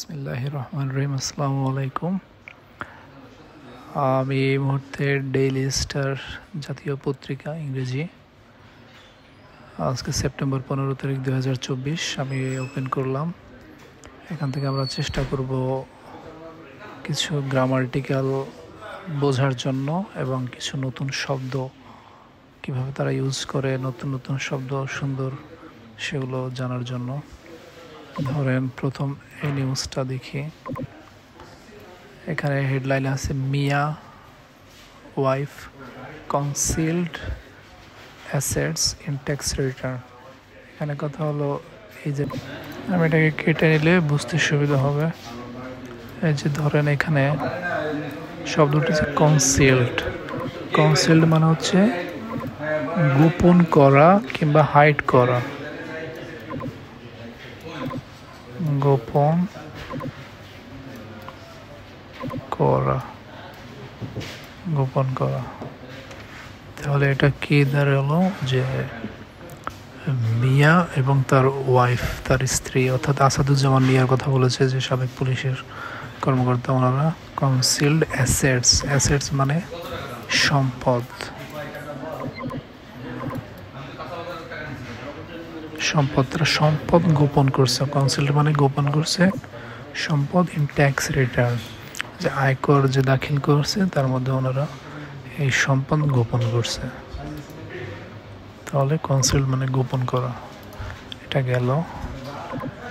বিসমিল্লাহির রহমানির রহিম। আসসালামু আলাইকুম। আমি এই মুহূর্তে ডেইলি স্টার জাতীয় পত্রিকা ইংরেজি, আজকে সেপ্টেম্বর 15 তারিখ 2024 আমি ওপেন করলাম। এখান থেকে আমরা চেষ্টা করব কিছু গ্রামাটিক্যাল বোঝার জন্য এবং কিছু নতুন শব্দ কিভাবে তারা ইউজ করে, নতুন নতুন শব্দ সুন্দর সেগুলো জানার জন্য। ধরেন প্রথম এই নিউজটা দেখি। এখানে হেডলাইন আছে Mia wife concealed assets in tax return. এখানে কথা হলো এই যে আমি এটাকে কেটে নিলে বুঝতে সুবিধা হবে। এই যে ধরেন এখানে শব্দটি হচ্ছে কনসিল্ড। কনসিল্ড মানে হচ্ছে গোপন করা কিংবা হাইড করা, গোপন করা, গোপন করা। তাহলে এটা কি দাঁড়ালো যে মিয়া এবং তার ওয়াইফ, তার স্ত্রী অর্থাৎ আসাদুজ্জামান মিয়ার কথা বলেছে, যে সাবেক পুলিশের কর্মকর্তা। ওনারা কনসিল্ড অ্যাসেটস, অ্যাসেটস মানে সম্পদ, সম্পদ, তারা সম্পদ গোপন করছে। কনসিল্ড মানে গোপন করছে সম্পদ ইন ট্যাক্স রিটার্ন, যে আয়কর যে দাখিল করছে তার মধ্যে ওনারা এই সম্পদ গোপন করছে। তাহলে কনসিল্ড মানে গোপন করা, এটা গেল।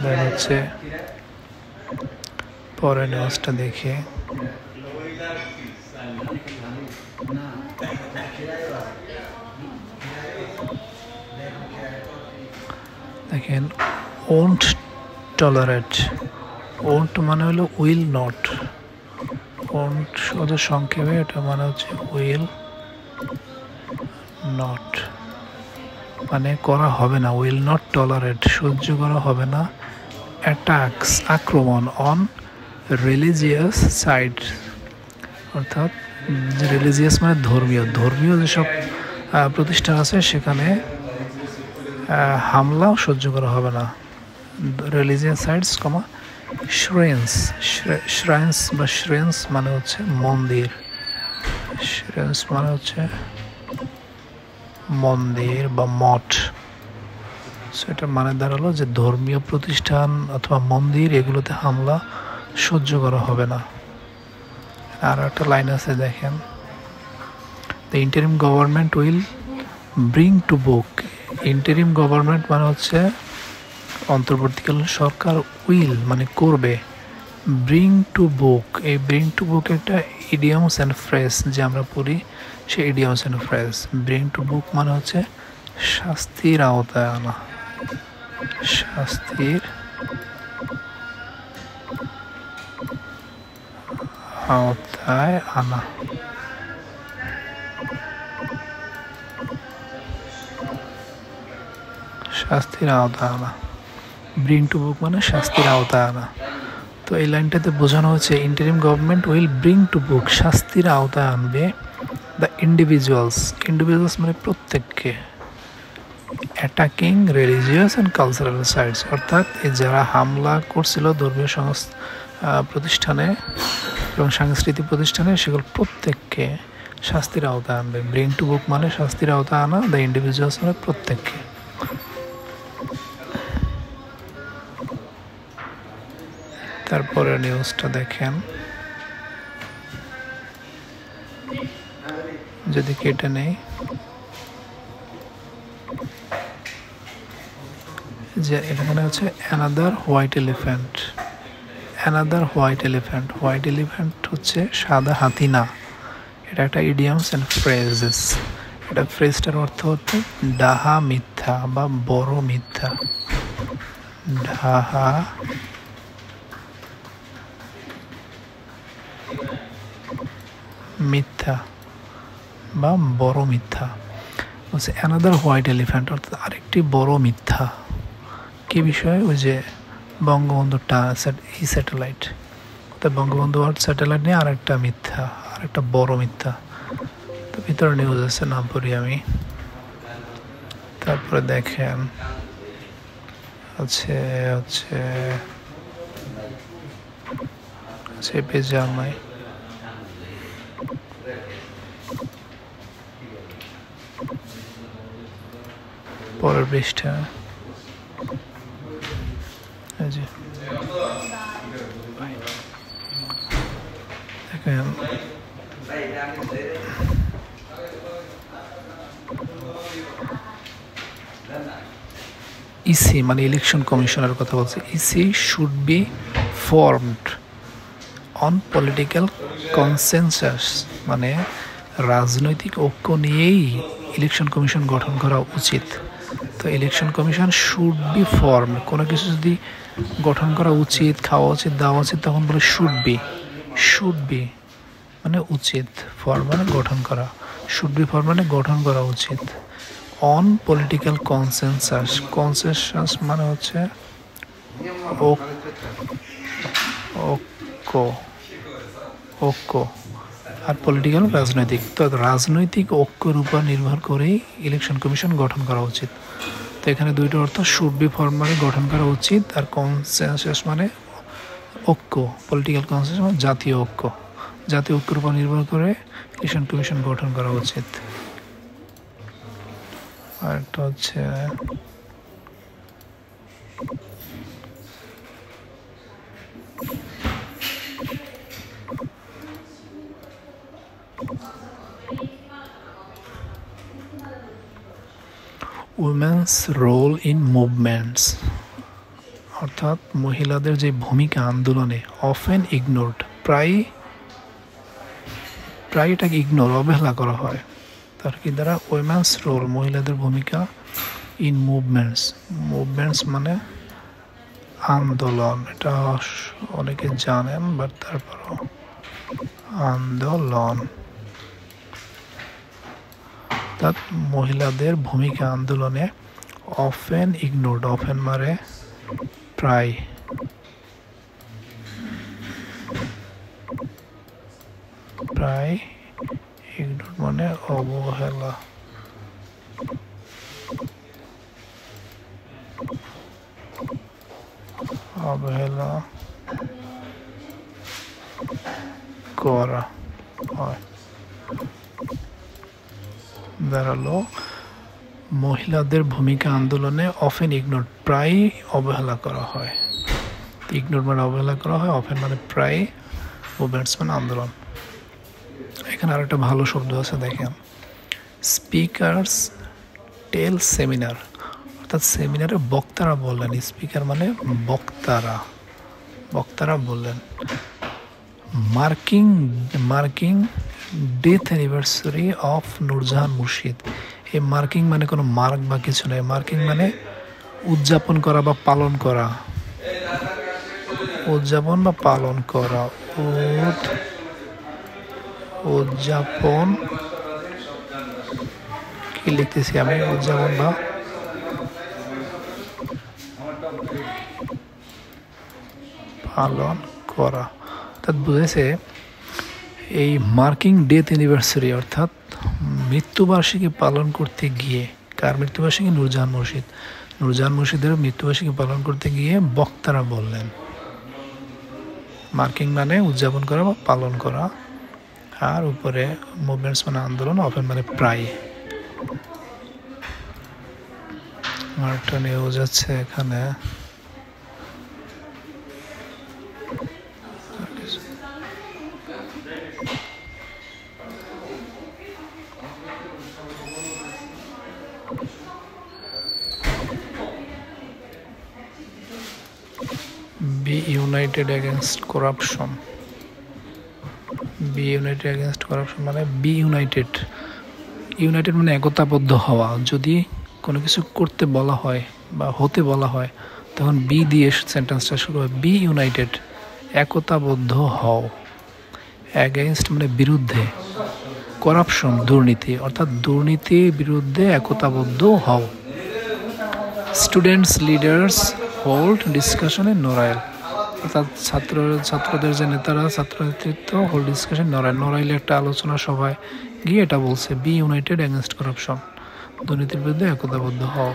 দেন হচ্ছে পরে নিউজটা দেখে দেখেন, ওন্ট টলারেট। ওন্ট মানে হলো উইল নট। ওন্ট শুধু সংক্ষেপে, এটা মানে হচ্ছে উইল নট, মানে করা হবে না। উইল নট টলারেট সহ্য করা হবে না অ্যাটাকস আক্রমণ অন রিলিজিয়াস সাইট, অর্থাৎ রিলিজিয়াস মানে ধর্মীয়, ধর্মীয় যেসব প্রতিষ্ঠান আছে সেখানে হামলা সহ্য করা হবে না। রিলিজিয়াস সাইটস কমা শ্রেন্স। শ্রাইন্স বা শ্রেন্স মানে হচ্ছে মন্দির, শ্রেন্স মানে হচ্ছে মন্দির বা মঠ। সেটা মানে দাঁড়ালো যে ধর্মীয় প্রতিষ্ঠান অথবা মন্দির এগুলোতে হামলা সহ্য করা হবে না। আর একটা লাইন আছে দেখেন, the interim government will bring to book. Interim government মানে হচ্ছে অন্তর্বর্তীকালীন সরকার, উইল মানে করবে, ব্রিং টু বুক। এই ব্রিং টু বুক একটা ইডিয়মস অ্যান্ড ফ্রেজ, যে আমরা পড়ি সে idioms and phrase. Bring to book মানে হচ্ছে শাস্তির আওতায় আনা, শাস্তির আওতায় আনা। শাস্তির আওতায় আনা, ব্রিং টু বুক মানে শাস্তির আওতায় আনা। তো এই লাইনটাতে বোঝানো হচ্ছে interim government will bring to বুক, শাস্তির আওতায় আনবে দ্য ইন্ডিভিজুয়ালস। ইন্ডিভিজুয়ালস মানে প্রত্যেককে, attacking religious and cultural sites, অর্থাৎ যারা হামলা করছিল ধর্মীয় প্রতিষ্ঠানে এবং সাংস্কৃতিক প্রতিষ্ঠানে, সেগুলো প্রত্যেককে শাস্তির আওতায় আনবে। ব্রিং টু বুক মানে শাস্তির আওতায় আনা, দ্য ইন্ডিভিজুয়ালস মানে প্রত্যেককে। তারপরে নিউজটা দেখেন, যদি কেটে নেই, যে এখানে হচ্ছে another white elephant. Another white elephant, white elephant হচ্ছে সাদা হাতি না, এটা একটা ইডিয়মস অ্যান্ড ফ্রেজেস। এটা ফ্রেজটার অর্থ হচ্ছে ডাহা মিথ্যা বা বড় মিথ্যা। ডাহা মিথ্যা বা বড় মিথ্যা বলছে। অ্যানাদার হোয়াইট এলিফ্যান্ট অর্থাৎ আরেকটি বড় মিথ্যা। কি বিষয়? ওই যে বঙ্গবন্ধুটা এই স্যাটেলাইট, অর্থাৎ বঙ্গবন্ধু স্যাটেলাইট নিয়ে আরেকটা মিথ্যা, আরেকটা বড় মিথ্যা। তো ভিতরে নিউজ আছে, নাম পড়ি আমি। তারপরে দেখেন হচ্ছে সে পেজে আর নাই। পরের পৃষ্ঠা এই যে দেখেন ইসি মানে ইলেকশন কমিশনের কথা বলছে। EC should be formed on political consensus, মানে রাজনৈতিক ঐক্য নিয়েই ইলেকশন কমিশন গঠন করা উচিত। তো election commission should be form, কোনো কিছু যদি গঠন করা উচিত, খাওয়া উচিত, দেওয়া উচিত, তখন বলে শুড বি মানে উচিত, ফর্ম মানে গঠন করা, শুড বি ফর্ম মানে গঠন করা উচিত। অন পলিটিক্যাল কনসেনসাস, কনসেনসাস মানে হচ্ছে ঐক্য, আর পলিটিক্যাল রাজনৈতিক। তো রাজনৈতিক ঐক্যের উপর নির্ভর করেই ইলেকশন কমিশন গঠন করা উচিত। তো এখানে দুইটা অর্থ, শুড বি ফর্ম মানে গঠন করা উচিত, আর কনসেনসাস মানে ঐক্য, পলিটিক্যাল কনসেনসাস মানে জাতীয় ঐক্য, জাতীয় ঐক্যের উপর নির্ভর করে ইলেকশন কমিশন গঠন করা উচিত। আর একটা হচ্ছে উইমেন্স রোল ইন মুভমেন্টস, অর্থাৎ মহিলাদের যে ভূমিকা আন্দোলনে, অফেন ইগনোরড, প্রায় এটাকে অবহেলা করা হয়। তার কি দ্বারা উইমেন্স রোল, মহিলাদের ভূমিকা, ইন মুভমেন্টস মানে আন্দোলন, এটা অনেকে জানেন, বাট তারপরও আন্দোলন, অর্থাৎ মহিলাদের ভূমিকা আন্দোলনে অফেন ইগনোরড, অফেন মানে প্রায়, ইগনোরড মানে অবহেলা, করা হয়। দাঁড়ালো মহিলাদের ভূমিকা আন্দোলনে অফেন ইগনোর, প্রায় অবহেলা করা হয়। ইগনোর মানে অবহেলা করা হয়, অফেন মানে প্রায়, মুভমেন্টস মানে আন্দোলন। এখানে আর একটা ভালো শব্দ আছে, দেখেন, স্পিকার্স টেল সেমিনার, অর্থাৎ সেমিনারে বক্তারা বললেন, স্পিকার মানে বক্তারা বললেন। Marking death anniversary of Nurjahan মুর্শিদ, এই মার্কিং মানে কোনো মার্ক বা কিছু নেই, মার্কিং মানে উদযাপন করা বা পালন করা, উদযাপন কি লিখতেছি আমি, উদযাপন বা পালন করা। অর্থাৎ বুঝেছে এই মার্কিং ডেথ অ্যানিভার্সারি অর্থাৎ মৃত্যুবার্ষিকী পালন করতে গিয়ে, কার মৃত্যুবার্ষিকী? নূরজাহান মুর্শিদের মৃত্যুবার্ষিকী পালন করতে গিয়ে বক্তারা বললেন। মার্কিং মানে উদযাপন করা বা পালন করা, আর উপরে মুভমেন্টস মানে আন্দোলন, অফেন মানে প্রায়। আরেকটা নিউজ আছে এখানে, বি ইউনাইটেড এগেনস্ট করাপশন। মানে বি ইউনাইটেড মানে একতাবদ্ধ হওয়া। যদি কোনো কিছু করতে বলা হয় বা হতে বলা হয়, তখন বি দিয়ে সেন্টেন্সটা শুরু হয়, বি ইউনাইটেড, একতাবদ্ধ হও। এগেনস্ট মানে বিরুদ্ধে, করাপশন দুর্নীতি, অর্থাৎ দুর্নীতির বিরুদ্ধে একতাবদ্ধ হও। Students leaders hold discussion in Narail, অর্থাৎ ছাত্রদের যে নেতারা, ছাত্র নেতৃত্ব হোল্ড ডিসকাশন নড়াইলে একটা আলোচনা সভায় গিয়ে এটা বলছে, বি ইউনাইটেড এগেনস্ট করাপশন, দুর্নীতির বিরুদ্ধে একতাবদ্ধ হও।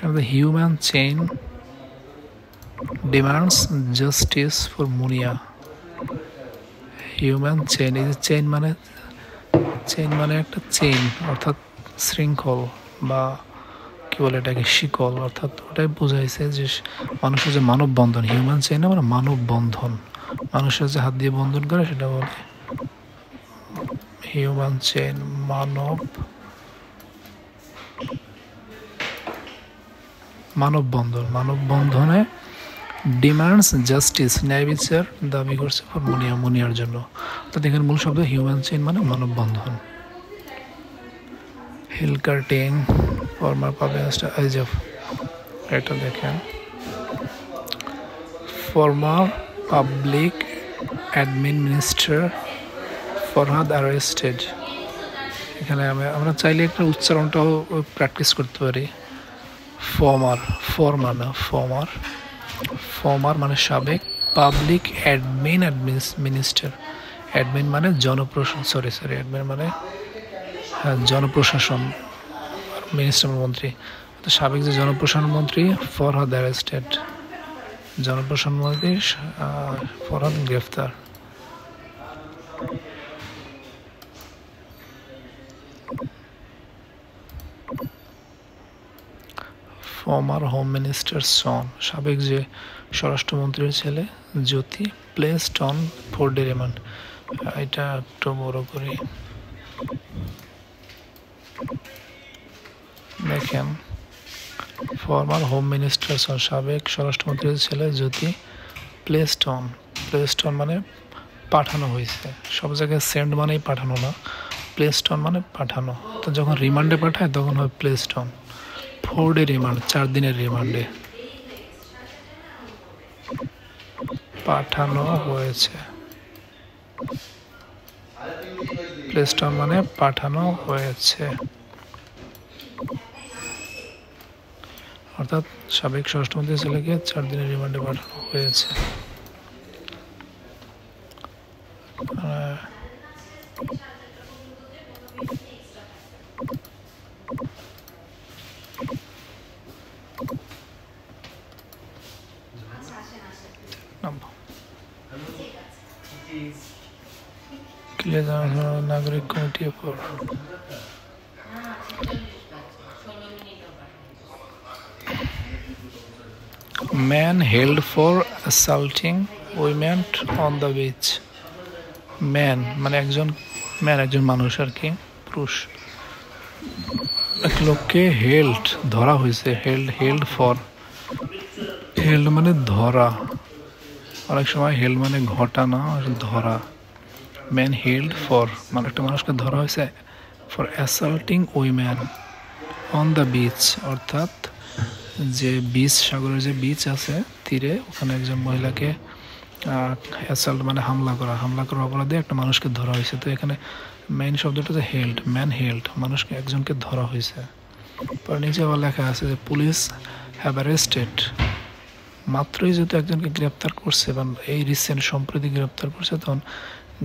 The human chain demands justice for Munia. Human chain, এই যে চেইন মানে একটা চেইন অর্থাৎ শৃঙ্খল বা কি বলে এটাকে শিকল, অর্থাৎ ওটাই বোঝাইছে যে মানুষের যে মানববন্ধন, হিউম্যান চেইন মানে মানববন্ধন, মানুষের যে হাত দিয়ে বন্ধন করে সেটা বলে হিউম্যান চেইন, মানববন্ধনে ডিমান্ডস জাস্টিস, ন্যায় বিচার দাবি করছে ফর মুনিয়ার জন্য। অর্থাৎ এখানে মূল শব্দ হিউম্যান চেইন মানে মানববন্ধন। হিল কার্টিং, ফর্মার পাবলিক, এটা দেখেন former public admin minister Farhad arrested. এখানে আমরা চাইলে একটা উচ্চারণটাও প্র্যাকটিস করতে পারি। ফর্মার মানে সাবেক, পাবলিক অ্যাডমিন মিনিস্টার, অ্যাডমিন মানে অ্যাডমিন মানে জনপ্রশাসন, মিনিস্টার মন্ত্রী, তো সাবেক যে জনপ্রশাসন মন্ত্রী ফরহাদ অ্যারেস্টেড, জনপ্রশাসন মন্ত্রী ফরহাদ গ্রেফতার। ফর্মার হোম মিনিস্টার সন, সাবেক যে স্বরাষ্ট্রমন্ত্রীর ছেলে জ্যোতি, প্লেসড অন 4 ডে রিমান্ড। এটা একটু বড় করি দেখেন, ফর্মার হোম মিনিস্টার সন, সাবেক স্বরাষ্ট্রমন্ত্রীর ছেলে জ্যোতি, প্লেসড অন মানে পাঠানো হয়েছে, সব জায়গায় সেন্ড মানেই পাঠানো না, প্লেসড অন মানে পাঠানো, তো যখন রিমান্ডে পাঠায় তখন হয় প্লেসড অন। 4 ডে রিমান্ড, 4 দিনের রিমান্ডে পাঠানো হয়েছে, প্লেসড অন মানে পাঠানো হয়েছে, অর্থাৎ সাবেক স্বরাষ্ট্রমন্ত্রীর ছেলেকে 4 দিনের রিমান্ডে পাঠানো হয়েছে। নাগরিক committee for man held for assaulting women on the beach. Man মানে একজন মানুষ আর কি, পুরুষ। এক লোককে ধরা হয়েছে, হেল্ড মানে ধরা, অনেক সময় হেল্ড মানে ঘটানো, ধরা। ম্যান হেল্ড ফর মানে একটা মানুষকে ধরা হয়েছে for assaulting women on the beach, অর্থাৎ যে বিচ, সাগরের যে বিচ আছে তীরে, ওখানে একজন মহিলাকে অ্যাসাল্ট মানে হামলা করার অপরাধে একটা মানুষকে ধরা হয়েছে। তো এখানে মেইন শব্দটা যে ম্যান হেল্ড, মানুষকে একজনকে ধরা হয়েছে। পরে নিচে আবার লেখা আছে যে পুলিশ হ্যাভ অ্যারেস্টেড, মাত্রই যেহেতু একজনকে গ্রেপ্তার করছে বা এই রিসেন্ট সম্প্রতি গ্রেপ্তার করছে, তখন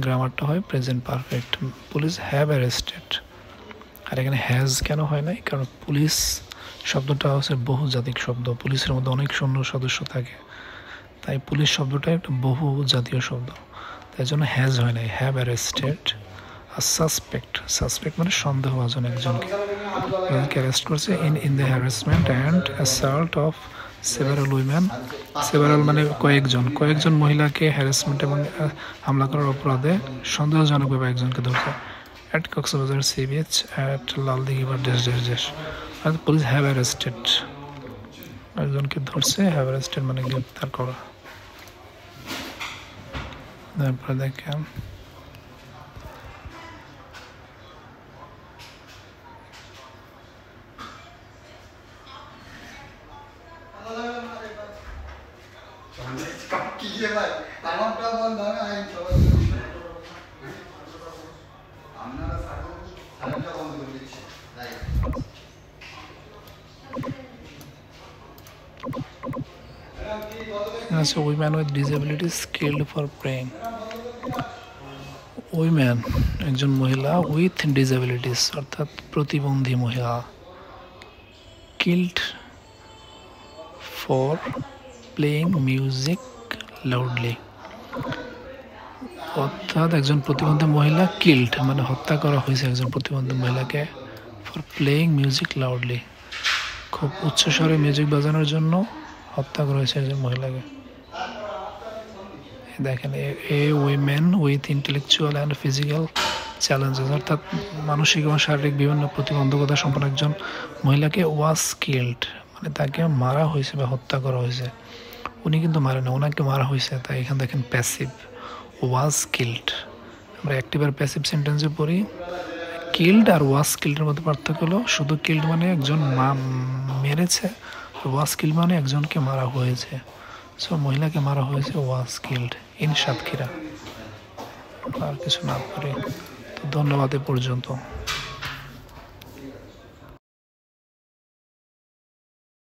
গ্রামারটা হয় present perfect. Police have arrested. আর এখানে হ্যাজ কেন হয় নাই? কারণ পুলিশ শব্দটা হচ্ছে বহুজাতিক শব্দ, পুলিশের মধ্যে অনেক সৈন্য সদস্য থাকে, তাই পুলিশ শব্দটা একটা বহু জাতীয় শব্দ, তাই জন্য হ্যাজ হয় নাই, হ্যাভ অ্যারেস্টেড আর সাসপেক্ট মানে সন্দেহভাজন একজনকে অ্যারেস্ট করছে in the harassment and assault of several women. Several মানে কয়েকজন মহিলাকে হ্যারাসমেন্ট এবং হামলা করার অপরাধে সন্দেহজনকভাবে একজনকে ধরছে at Cox's Bazar sea beach at Laldighi বা দেশ। আর পুলিশ হ্যাভ অ্যারেস্টেড, একজনকে ধরছে, হ্যাভ অ্যারেস্টেড মানে গ্রেপ্তার করা। তারপরে দেখেন women with disabilities killed for praying. Women একজন মহিলা, উইথ ডিসেবিলিটিস অর্থাৎ প্রতিবন্ধী মহিলা, killed for playing music loudly, অর্থাৎ একজন প্রতিবন্ধী মহিলা কিল্ড মানে হত্যা করা হয়েছে একজন প্রতিবন্ধী মহিলাকে ফর প্লেইং মিউজিক লাউডলি, খুব উচ্চস্বরে মিউজিক বাজানোর জন্য হত্যা করা হয়েছে একজন মহিলাকে। দেখেন, এ women with intellectual and physical challenges, অর্থাৎ মানসিক এবং শারীরিক বিভিন্ন প্রতিবন্ধকতা সম্পন্ন একজন মহিলাকে ওয়াজ কিল্ড মানে তাকে মারা হয়েছে বা হত্যা করা হয়েছে। উনি কিন্তু মারে না, ওনাকে মারা হয়েছে। তাই এখানে দেখেন প্যাসিভ ওয়াজ কিল্ড। আমরা অ্যাক্টিভ আর প্যাসিভ সেন্টেন্সে পড়ি। কিল্ড আর ওয়াজ কিল্ডের মধ্যে পার্থক্য হলো শুধু কিল্ড মানে একজন মেরেছে, ওয়াজ কিল্ড মানে একজনকে মারা হয়েছে। সো মহিলাকে মারা হয়েছে, ওয়াজ কিল্ড ইন সাতক্ষীরা। আর কিছু না করি তো, ধন্যবাদ এ পর্যন্ত।